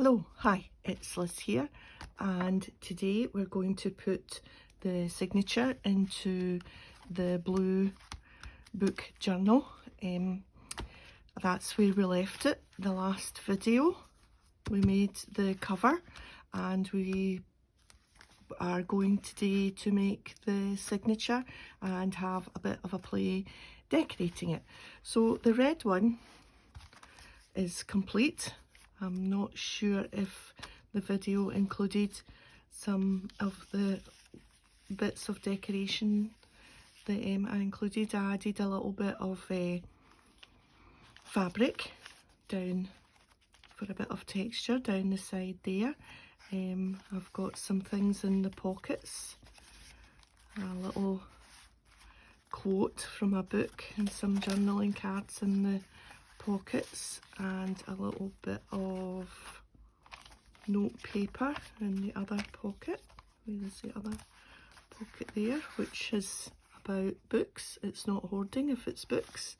Hello, hi, it's Liz here, and today we're going to put the signature into the blue book journal. That's where we left it the last video. We made the cover and we are going today to make the signature and have a bit of a play decorating it. So the red one is complete. I'm not sure if the video included some of the bits of decoration that I included. I added a little bit of fabric down for a bit of texture down the side there. I've got some things in the pockets, a little quote from a book and some journaling cards in the pockets, and a little bit of note paper in the other pocket. Where is the other pocket there? Which is about books. It's not hoarding if it's books.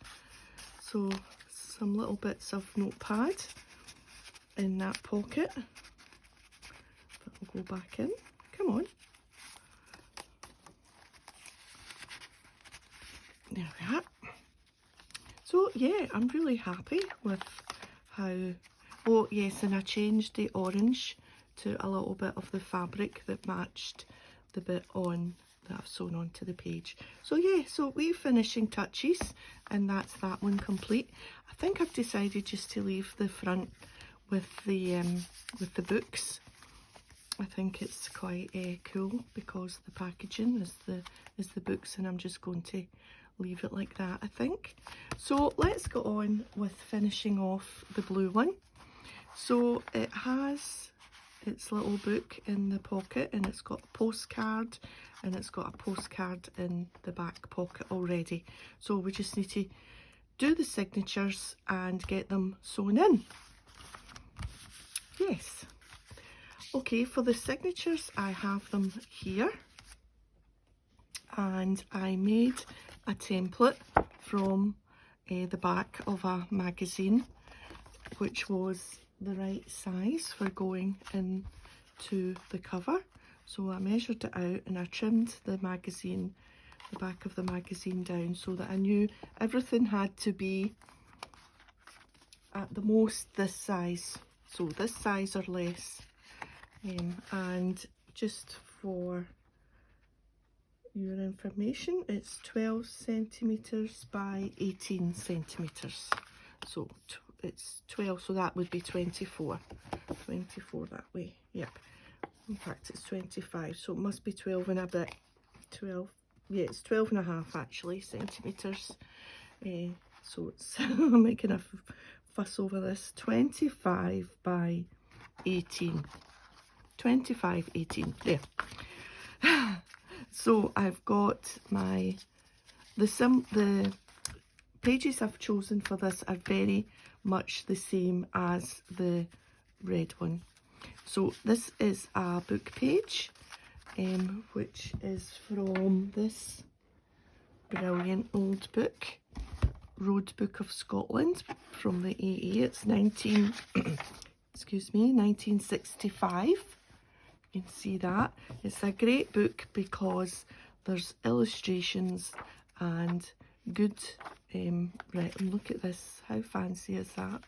So some little bits of notepad in that pocket. That'll go back in. Come on. There we are. So yeah, I'm really happy with how, oh yes, and I changed the orange to a little bit of the fabric that matched the bit on that I've sewn onto the page. So yeah, so wee finishing touches, and that's that one complete. I think I've decided just to leave the front with the books. I think it's quite cool because the packaging is the books, and I'm just going to leave it like that, I think. So let's go on with finishing off the blue one. So it has its little book in the pocket, and it's got a postcard, and it's got a postcard in the back pocket already. So we just need to do the signatures and get them sewn in. Yes. Okay, for the signatures I have them here, and I made a template from the back of a magazine, which was the right size for going into the cover. So I measured it out and I trimmed the magazine, the back of the magazine down, so that I knew everything had to be at the most this size, so this size or less. And just for your information, it's 12 centimeters by 18 centimeters, so it's 12, so that would be 24 that way. Yep, in fact it's 25, so it must be 12 and a bit. 12, yeah, it's 12 and a half actually centimeters. So it's I'm making a fuss over this. 25 by 18, 25, 18 there. So I've got my, the pages I've chosen for this are very much the same as the red one. So this is a book page, which is from this brilliant old book, Road Book of Scotland, from the AA. It's 1965. You can see that. It's a great book because there's illustrations and good, right, and look at this, how fancy is that?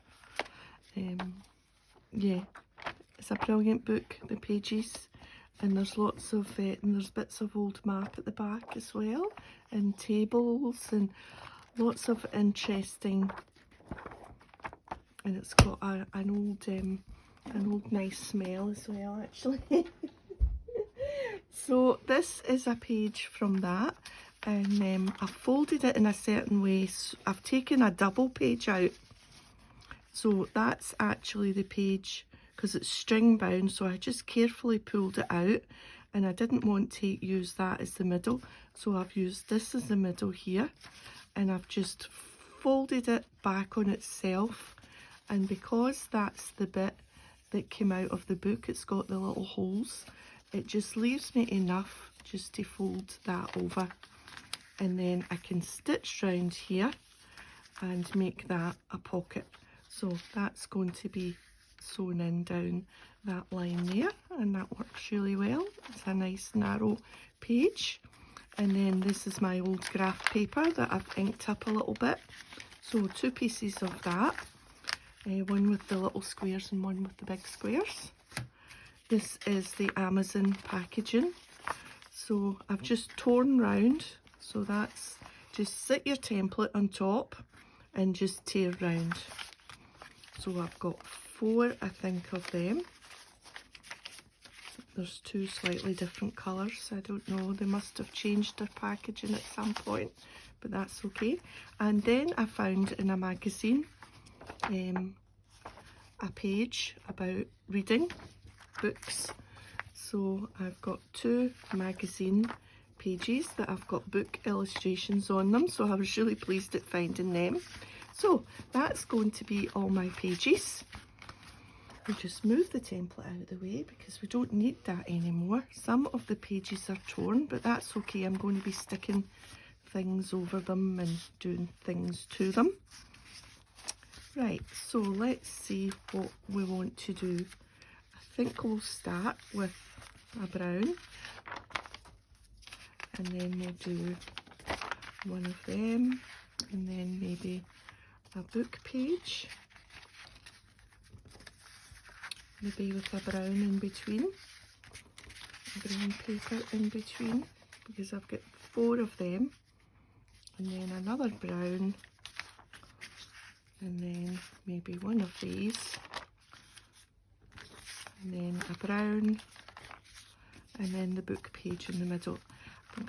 Yeah, it's a brilliant book, the pages, and there's lots of, and there's bits of old map at the back as well, and tables, and lots of interesting, and it's got an old nice smell as well, actually. So this is a page from that, and I've folded it in a certain way. So I've taken a double page out, so that's actually the page, because it's string bound, so I just carefully pulled it out, and I didn't want to use that as the middle, so I've used this as the middle here, and I've just folded it back on itself. And because that's the bit that came out of the book, it's got the little holes, it just leaves me enough just to fold that over, and then I can stitch round here and make that a pocket. So that's going to be sewn in down that line there, and that works really well. It's a nice narrow page. And then this is my old graph paper that I've inked up a little bit. So 2 pieces of that, one with the little squares and one with the big squares. This is the Amazon packaging. So I've just torn round, so that's just sit your template on top and just tear round. So I've got 4, I think, of them. There's 2 slightly different colours. I don't know, they must have changed their packaging at some point, but that's okay. And then I found in a magazine a page about reading books. So I've got 2 magazine pages that I've got book illustrations on them, so I was really pleased at finding them. So that's going to be all my pages. We'll just move the template out of the way because we don't need that anymore. Some of the pages are torn, but that's okay. I'm going to be sticking things over them and doing things to them. Right, so let's see what we want to do. I think we'll start with a brown, and then we'll do one of them, and then maybe a book page, maybe with a brown in between, a brown paper in between, because I've got 4 of them, and then another brown, and then maybe one of these, and then a brown, and then the book page in the middle.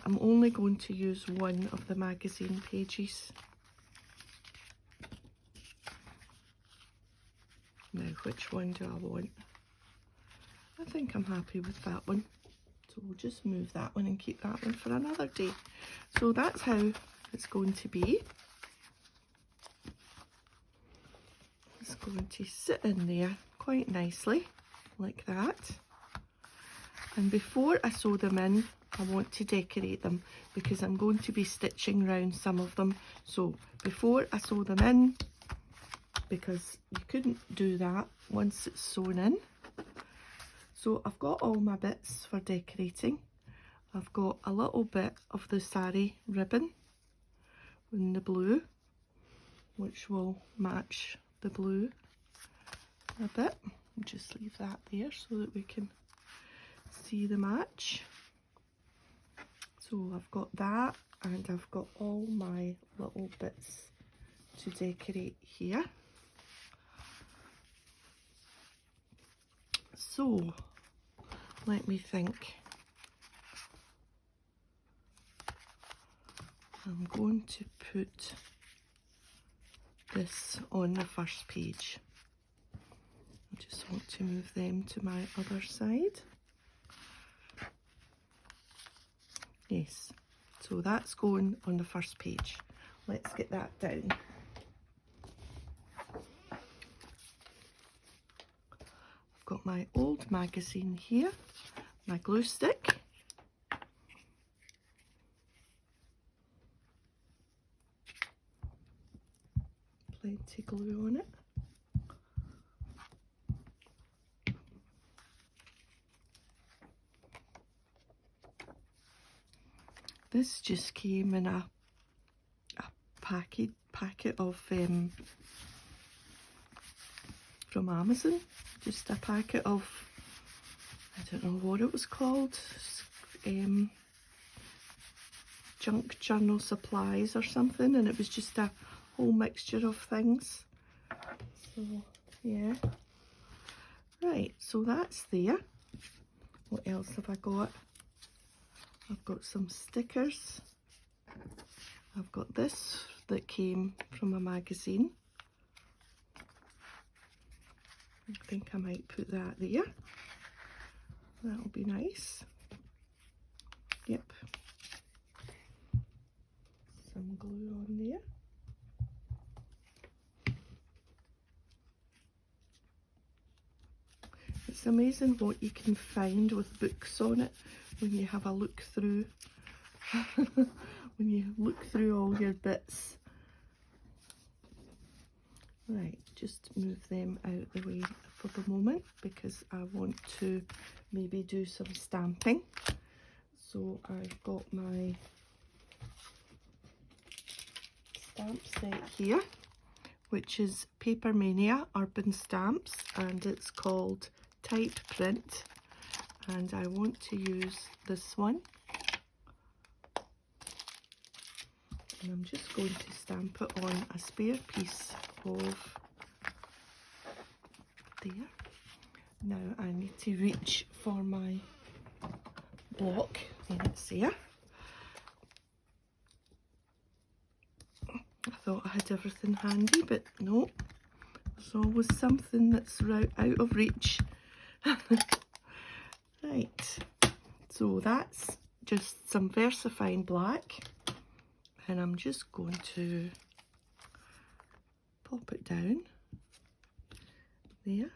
I'm only going to use one of the magazine pages. Now, which one do I want? I think I'm happy with that one. So we'll just move that one and keep that one for another day. So that's how it's going to be. It's going to sit in there quite nicely, like that. And before I sew them in, I want to decorate them because I'm going to be stitching around some of them. So before I sew them in, because you couldn't do that once it's sewn in. So I've got all my bits for decorating. I've got a little bit of the sari ribbon in the blue, which will match the blue a bit. I'll just leave that there so that we can see the match. So I've got that, and I've got all my little bits to decorate here. So let me think. I'm going to put this on the first page. I just want to move them to my other side. Yes, so that's going on the first page. Let's get that down. I've got my old magazine here, my glue stick. Plenty glue on it. This just came in a packet of from Amazon. Just a packet of, I don't know what it was called, junk journal supplies or something, and it was just a whole mixture of things. So yeah, right, so that's there. What else have I got? I've got some stickers. I've got this that came from a magazine. I think I might put that there. That'll be nice. Yep. Some glue on there. It's amazing what you can find with books on it when you have a look through. When you look through all your bits. Right, just move them out the way. for the moment because I want to maybe do some stamping. So I've got my stamp set here, which is Paper Mania Urban Stamps, and it's called Type Print, and I want to use this one, and I'm just going to stamp it on a spare piece of there. Now I need to reach for my block, and it's there. I thought I had everything handy, but no, there's always something that's out of reach. Right, so that's just some VersaFine black, and I'm just going to pop it down there.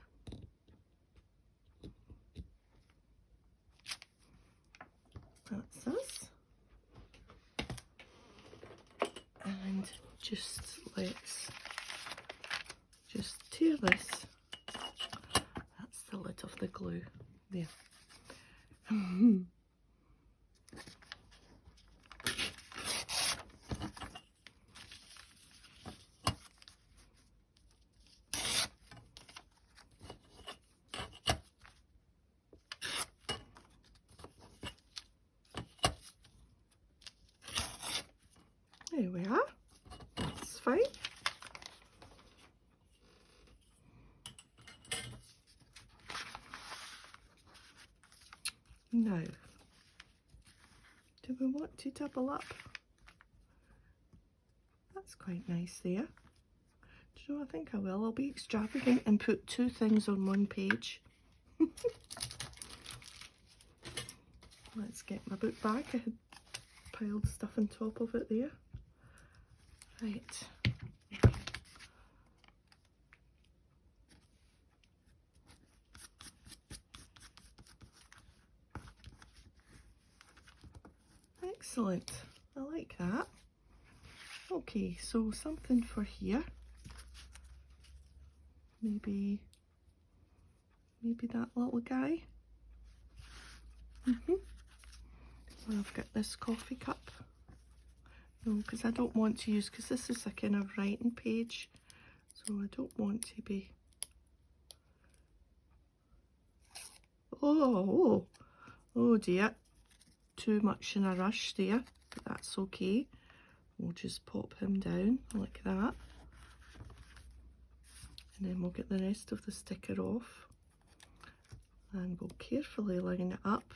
That's us. And let's just tear this. That's the lid of the glue there. There we are. That's fine. Now, do we want to double up? That's quite nice there. Do you know, I think I will. I'll be extravagant and put 2 things on 1 page. Let's get my book bag. I had piled stuff on top of it there. Right. Excellent. I like that. Okay, so something for here. Maybe that little guy. I've got this coffee cup. No, because I don't want to use, because this is a kind of writing page, so I don't want to be. Oh dear, too much in a rush there, but that's okay. We'll just pop him down like that, and then we'll get the rest of the sticker off, and we'll carefully line it up.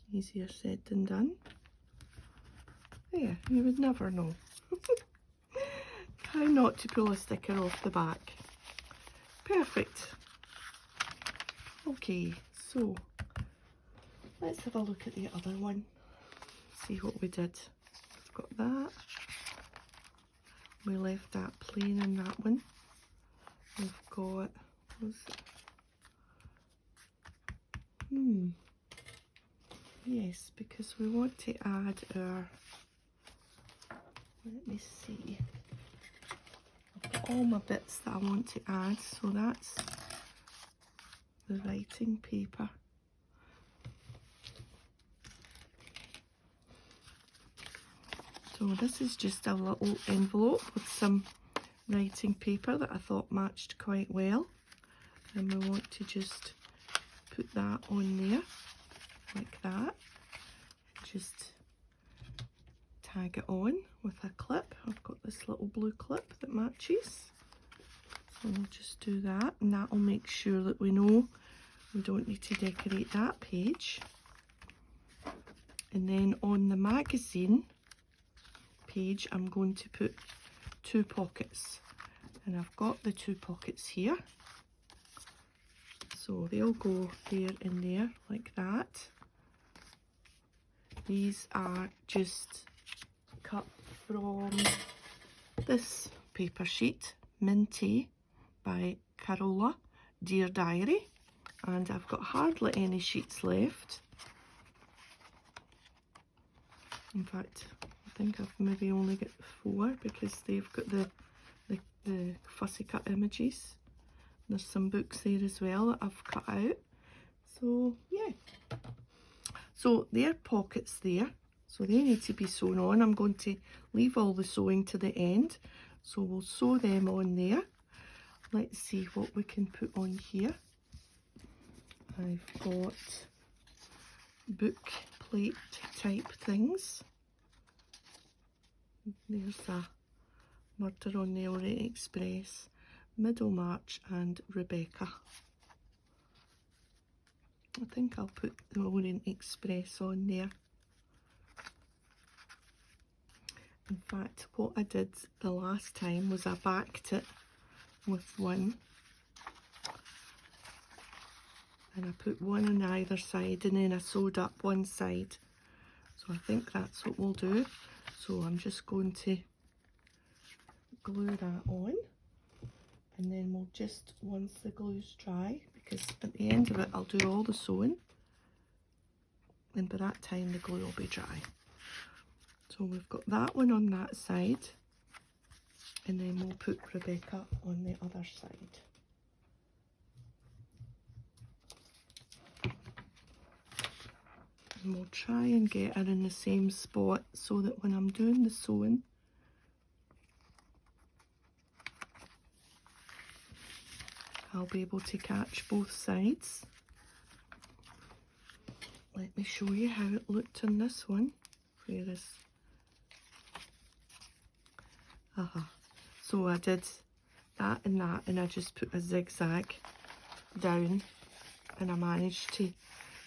Easier said than done. Yeah, you would never know. Try not to pull a sticker off the back. Perfect. Okay, so let's have a look at the other one. See what we did. We've got that. We left that plain in that one. We've got, yes, because we want to add our, let me see, I've got all my bits that I want to add, so that's the writing paper. So this is just a little envelope with some writing paper that I thought matched quite well, and we want to just put that on there like that. Just tag it on with a clip. I've got this little blue clip that matches, so we'll just do that, and that will make sure that we know we don't need to decorate that page. And then on the magazine page I'm going to put 2 pockets, and I've got the 2 pockets here, so they'll go there and there like that. These are just cut from this paper sheet, Minty by Carola, Dear Diary, and I've got hardly any sheets left, In fact, I think I've maybe only got 4 because they've got the fussy cut images. There's some books there as well that I've cut out. So yeah, so there are pockets there, so they need to be sewn on. I'm going to leave all the sewing to the end, so we'll sew them on there. Let's see what we can put on here. I've got book plate type things. There's a Murder on the Orient Express, Middlemarch and Rebecca. I think I'll put the Orient Express on there. In fact, what I did the last time was I backed it with one, and I put one on either side, and then I sewed up one side. So I think that's what we'll do. So I'm just going to glue that on, and then we'll just, once the glue's dry, because at the end of it I'll do all the sewing, and by that time the glue will be dry. So we've got that one on that side, and then we'll put Rebecca on the other side. And we'll try and get her in the same spot so that when I'm doing the sewing, I'll be able to catch both sides. Let me show you how it looked on this one. Where is... So I did that, and I just put a zigzag down, and I managed to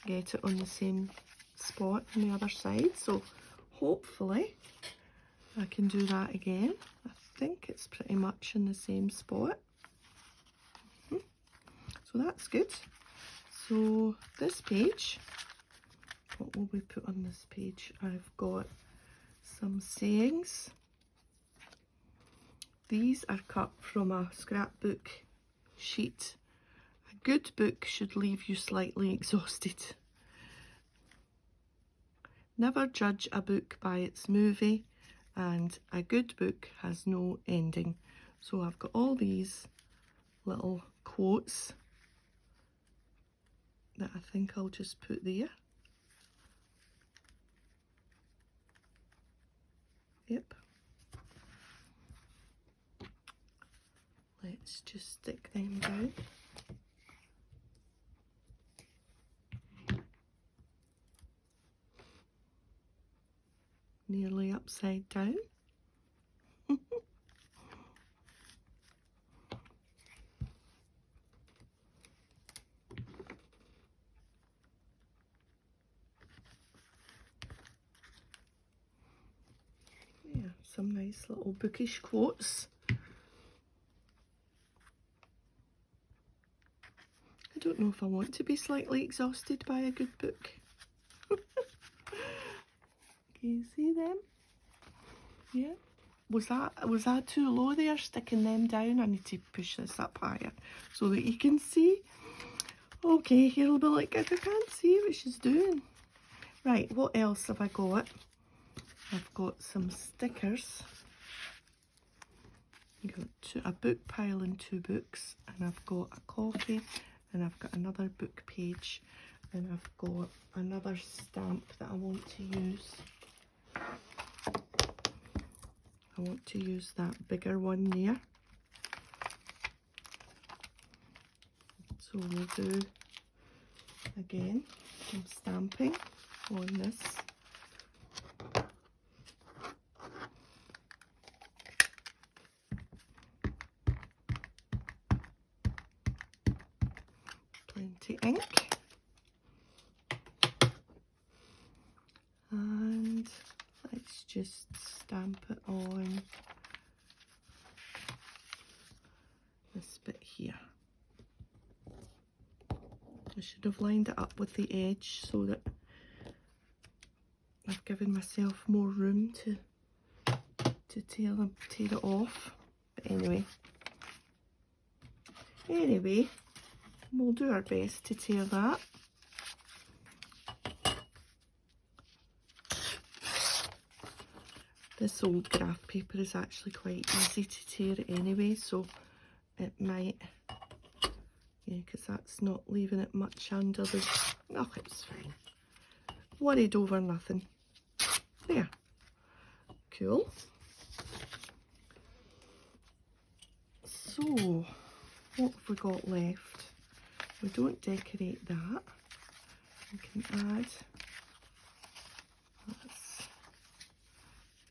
get it on the same spot on the other side. So hopefully I can do that again. I think it's pretty much in the same spot. So that's good. So this page, what will we put on this page? I've got some sayings. These are cut from a scrapbook sheet. A good book should leave you slightly exhausted. Never judge a book by its movie, and a good book has no ending. So I've got all these little quotes that I think I'll just put there. Yep. Let's just stick them down. Nearly upside down. Yeah, some nice little bookish quotes. I don't know if I want to be slightly exhausted by a good book. Can you see them? Yeah. Was that too low there, sticking them down? I need to push this up higher so that you can see. Okay, here will be like, I can't see what she's doing. Right, what else have I got? I've got some stickers. I've got a book pile and 2 books, and I've got a coffee, and I've got another book page, and I've got another stamp that I want to use. I want to use that bigger one there. So we'll do, again, some stamping on this. Plenty ink. And let's just stamp it on this bit here. I should have lined it up with the edge so that I've given myself more room to tear it off. But anyway, we'll do our best to tear that. This old graph paper is actually quite easy to tear anyway, so it might, yeah, because that's not leaving it much under the, oh, it's fine. Worried over nothing. There. Cool. So, what have we got left? We don't decorate that. We can add,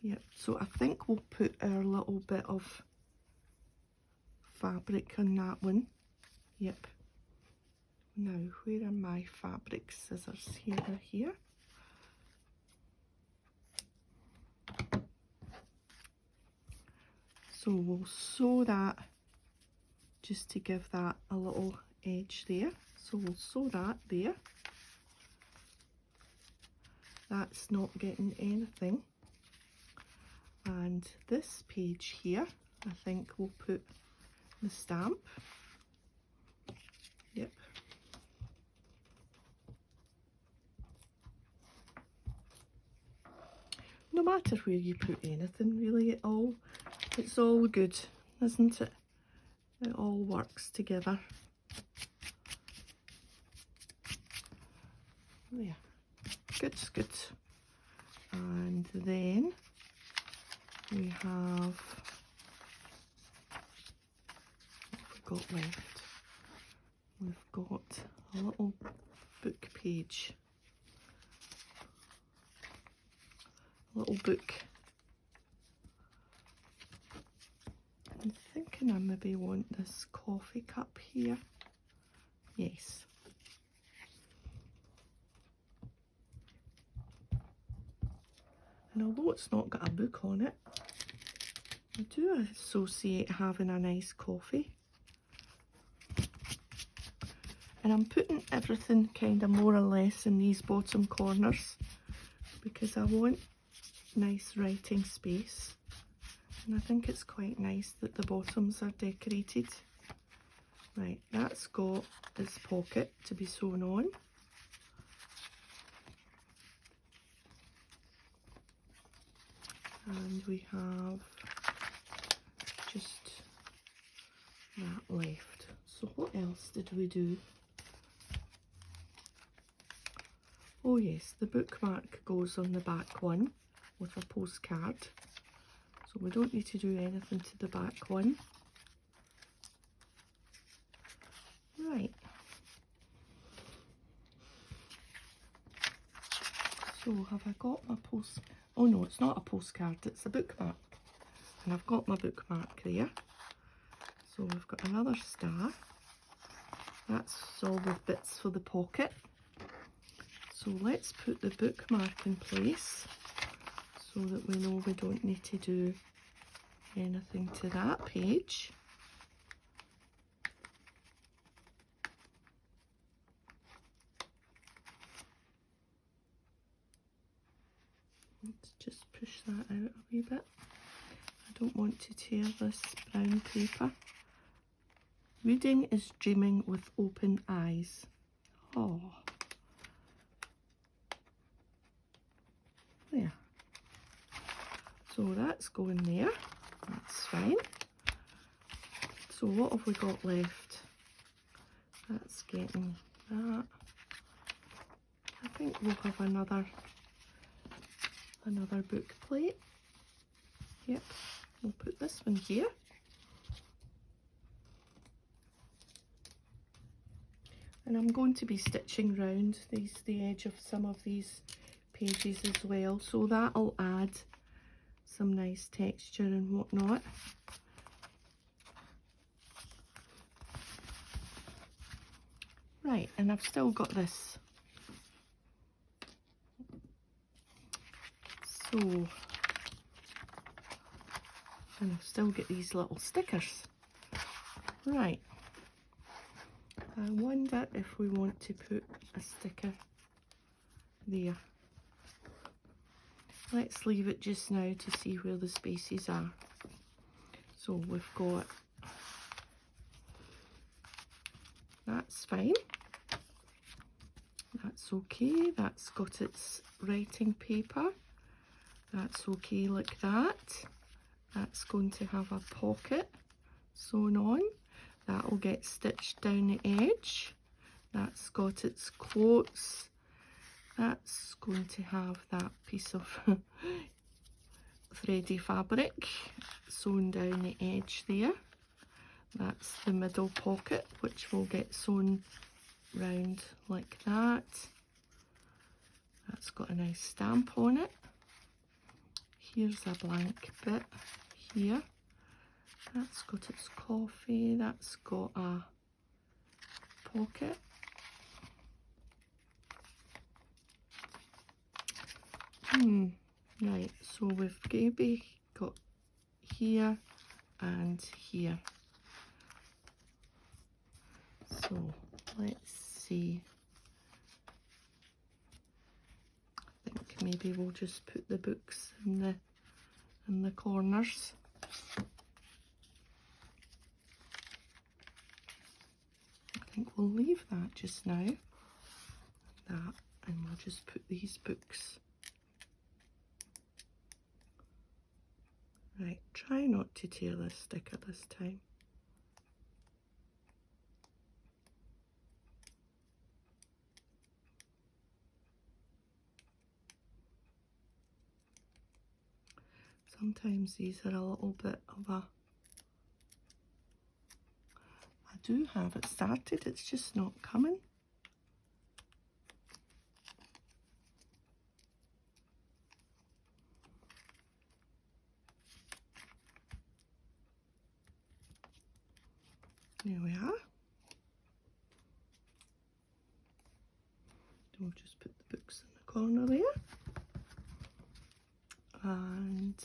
yep, so I think we'll put our little bit of fabric on that one. Yep. Now, where are my fabric scissors? Here or here? So we'll sew that just to give that a little edge there. So we'll sew that there. That's not getting anything. And this page here, I think we'll put the stamp. Yep. No matter where you put anything, really, it's all good, isn't it? It all works together. There. Good, good. And then we have, what have we got left? We've got a little book page. A little book. I'm thinking I maybe want this coffee cup here. Yes. And although it's not got a book on it, I do associate having a nice coffee. And I'm putting everything kind of more or less in these bottom corners because I want nice writing space. And I think it's quite nice that the bottoms are decorated. Right, that's got its pocket to be sewn on. And we have just that left. So what else did we do? Oh yes, the bookmark goes on the back one with a postcard. So we don't need to do anything to the back one. Right. So have I got my post? Oh no, it's not a postcard, it's a bookmark. And I've got my bookmark there. So we've got another star. That's all the bits for the pocket. So let's put the bookmark in place so that we know we don't need to do anything to that page. Let's just push that out a wee bit. I don't want to tear this brown paper. Reading is dreaming with open eyes. Oh. There. So that's going there. That's fine. So what have we got left? That's getting that. I think we'll have another book plate. Yep, we'll put this one here. And I'm going to be stitching round the edge of some of these pages as well, so that'll add some nice texture and whatnot. Right, and I've still got this. So, and I've still got these little stickers. Right. I wonder if we want to put a sticker there. Let's leave it just now to see where the spaces are. So we've got, that's fine. That's okay. That's got its writing paper. That's okay like that. That's going to have a pocket sewn on. That will get stitched down the edge. That's got its quotes. That's going to have that piece of thready fabric sewn down the edge there. That's the middle pocket, which will get sewn round like that. That's got a nice stamp on it. Here's a blank bit here. That's got its coffee. That's got a pocket. Right, so we've maybe got here and here. So let's see. I think maybe we'll just put the books in the corners. I think we'll leave that just now. That, and we'll just put these books. Right, try not to tear this sticker this time. Sometimes these are a little bit of a... I do have it started, it's just not coming. There we are. We'll just put the books in the corner there. And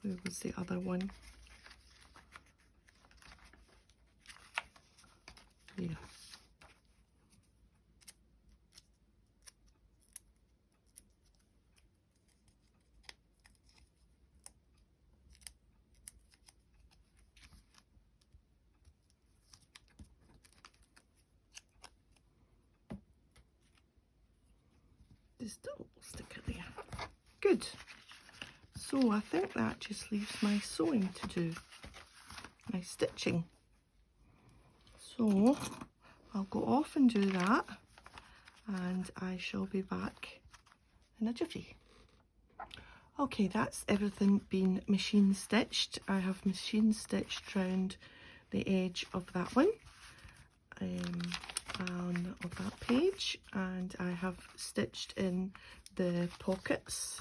where was the other one? There. Just a little sticker there. Good. So I think that just leaves my sewing to do, my stitching. So I'll go off and do that, and I shall be back in a jiffy. Okay, that's everything been machine stitched. I have machine stitched round the edge of that one, of that page, and I have stitched in the pockets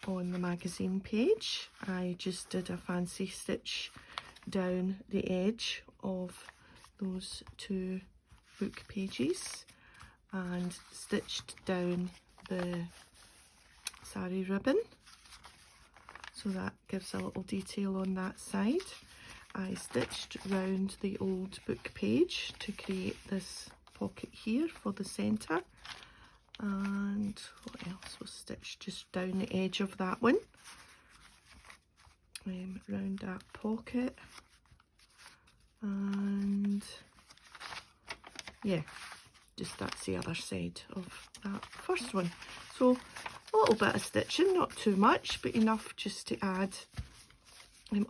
on the magazine page. I just did a fancy stitch down the edge of those two book pages and stitched down the sari ribbon, so that gives a little detail on that side. I stitched round the old book page to create this pocket here for the centre, and what else was stitched just down the edge of that one, round that pocket, and yeah, just that's the other side of that first one. So a little bit of stitching, not too much, but enough just to add.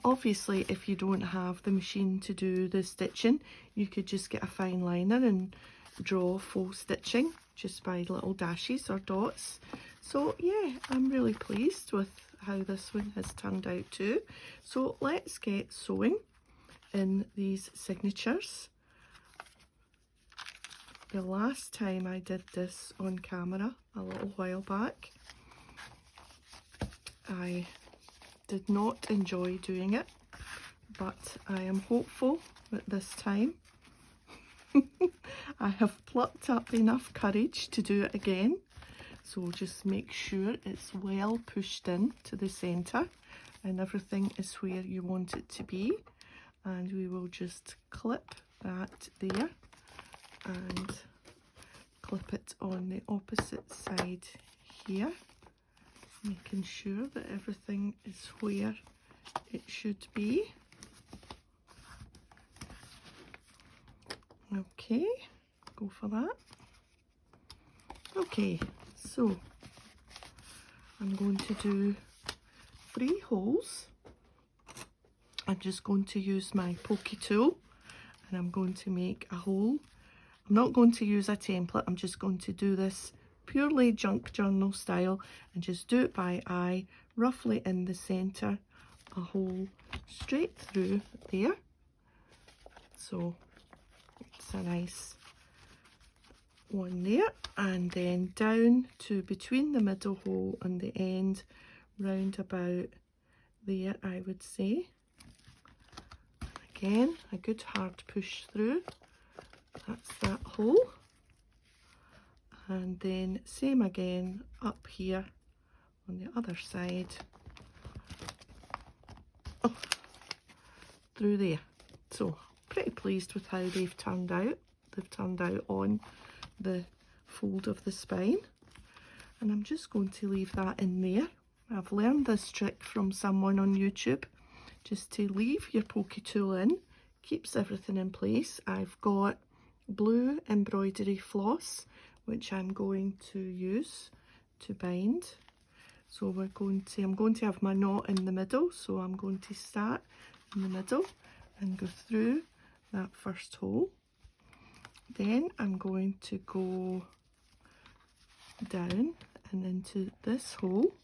Obviously, if you don't have the machine to do the stitching, you could just get a fine liner and draw full stitching just by little dashes or dots. So yeah, I'm really pleased with how this one has turned out too. So let's get sewing in these signatures. The last time I did this on camera, a little while back, I did not enjoy doing it, but I am hopeful that this time I have plucked up enough courage to do it again. So just make sure it's well pushed in to the centre and everything is where you want it to be, and we will just clip that there and clip it on the opposite side here, making sure that everything is where it should be. Okay, go for that. Okay, so I'm going to do 3 holes. I'm just going to use my pokey tool and I'm going to make a hole. I'm not going to use a template, I'm just going to do this purely junk journal style and just do it by eye, roughly in the centre, a hole straight through there. So it's a nice one there, and then down to between the middle hole and the end, round about there, I would say. Again, a good hard push through. That's that hole. And then same again up here on the other side. Oh, through there. So pretty pleased with how they've turned out. They've turned out on the fold of the spine. And I'm just going to leave that in there. I've learned this trick from someone on YouTube, just to leave your pokey tool in, keeps everything in place. I've got blue embroidery floss, which I'm going to use to bind. So I'm going to have my knot in the middle, so I'm going to start in the middle and go through that first hole. Then I'm going to go down and into this hole.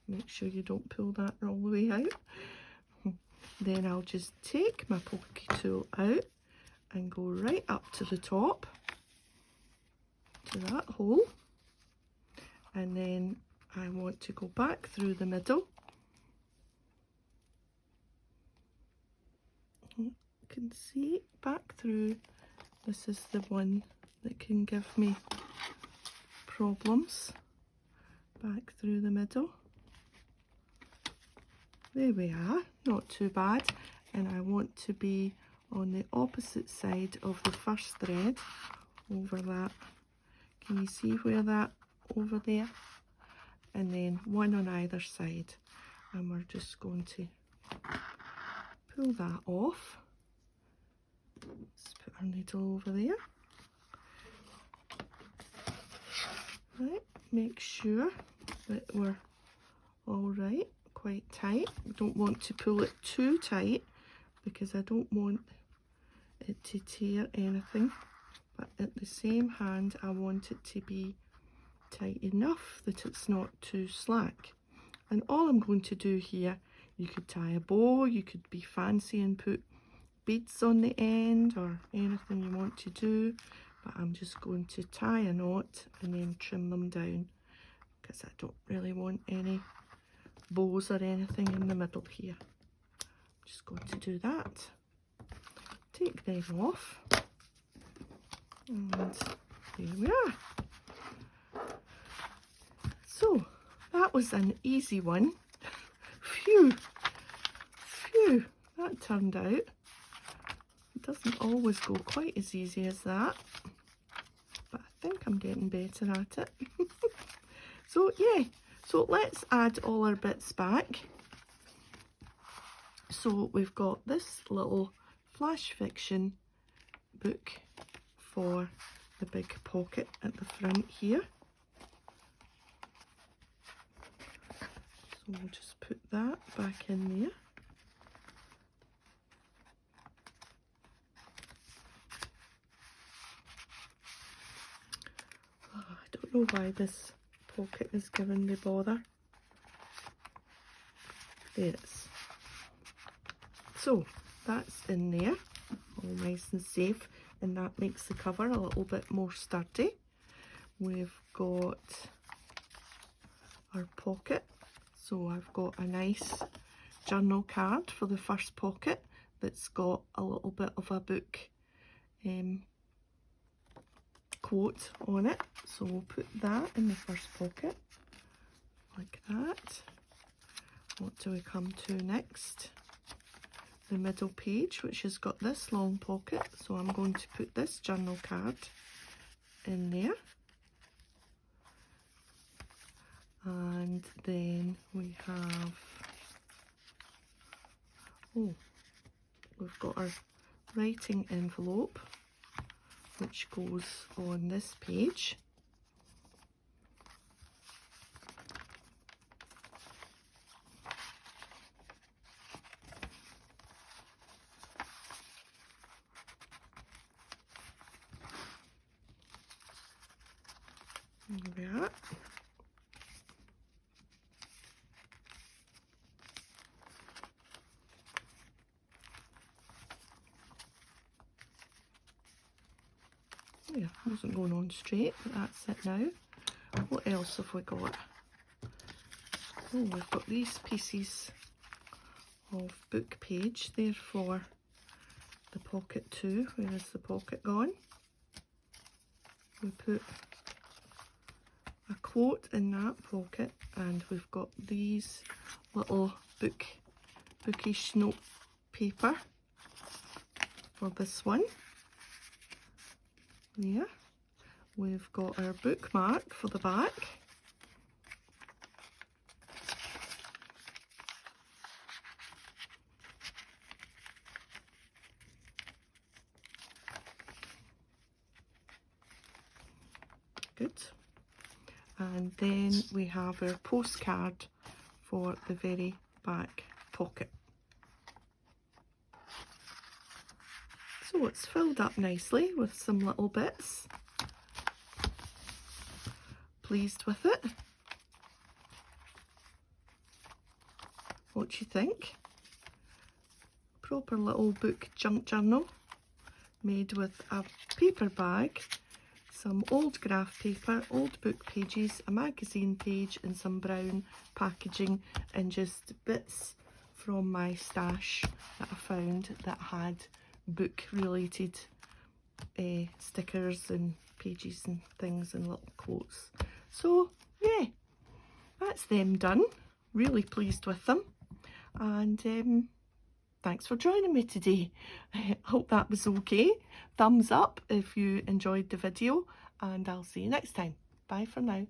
Make sure you don't pull that all the way out. Then I'll just take my pokey tool out and go right up to the top, to that hole. And then I want to go back through the middle. You can see back through. This is the one that can give me problems. Back through the middle. There we are, not too bad. And I want to be on the opposite side of the first thread, over that. Can you see where that, over there? And then one on either side. And we're just going to pull that off. Let's put our needle over there. Right, make sure that we're all right. Quite tight. We don't want to pull it too tight because I don't want it to tear anything, but at the same hand I want it to be tight enough that it's not too slack. And all I'm going to do here, you could tie a bow, you could be fancy and put beads on the end or anything you want to do, but I'm just going to tie a knot and then trim them down because I don't really want any bows or anything in the middle here. I'm just going to do that. Take them off. And there we are. So that was an easy one. Phew. Phew. That turned out. It doesn't always go quite as easy as that. But I think I'm getting better at it. So yeah. So let's add all our bits back. So we've got this little flash fiction book for the big pocket at the front here. So we'll just put that back in there. Oh, I don't know why this pocket is giving me bother. There it is. So that's in there, all nice and safe, and that makes the cover a little bit more sturdy. We've got our pocket, so I've got a nice journal card for the first pocket that's got a little bit of a book quote on it, so we'll put that in the first pocket like that. What do we come to next? The middle page, which has got this long pocket, so I'm going to put this journal card in there. And then we have, oh, we've got our writing envelope which goes on this page. There we are. Yeah, wasn't going on straight, but that's it now. What else have we got? Oh, we've got these pieces of book page there for the pocket too. Where is the pocket gone? We put a quote in that pocket, and we've got these little bookish note paper for this one. There. We've got our bookmark for the back. Good. And then we have our postcard for the very back pocket. So it's filled up nicely with some little bits. Pleased with it. What do you think? Proper little book junk journal made with a paper bag, some old graph paper, old book pages, a magazine page and some brown packaging, and just bits from my stash that I found that had book related stickers and pages and things and little quotes. So yeah, that's them done. Really pleased with them, and thanks for joining me today. I hope that was okay. Thumbs up if you enjoyed the video, and I'll see you next time. Bye for now.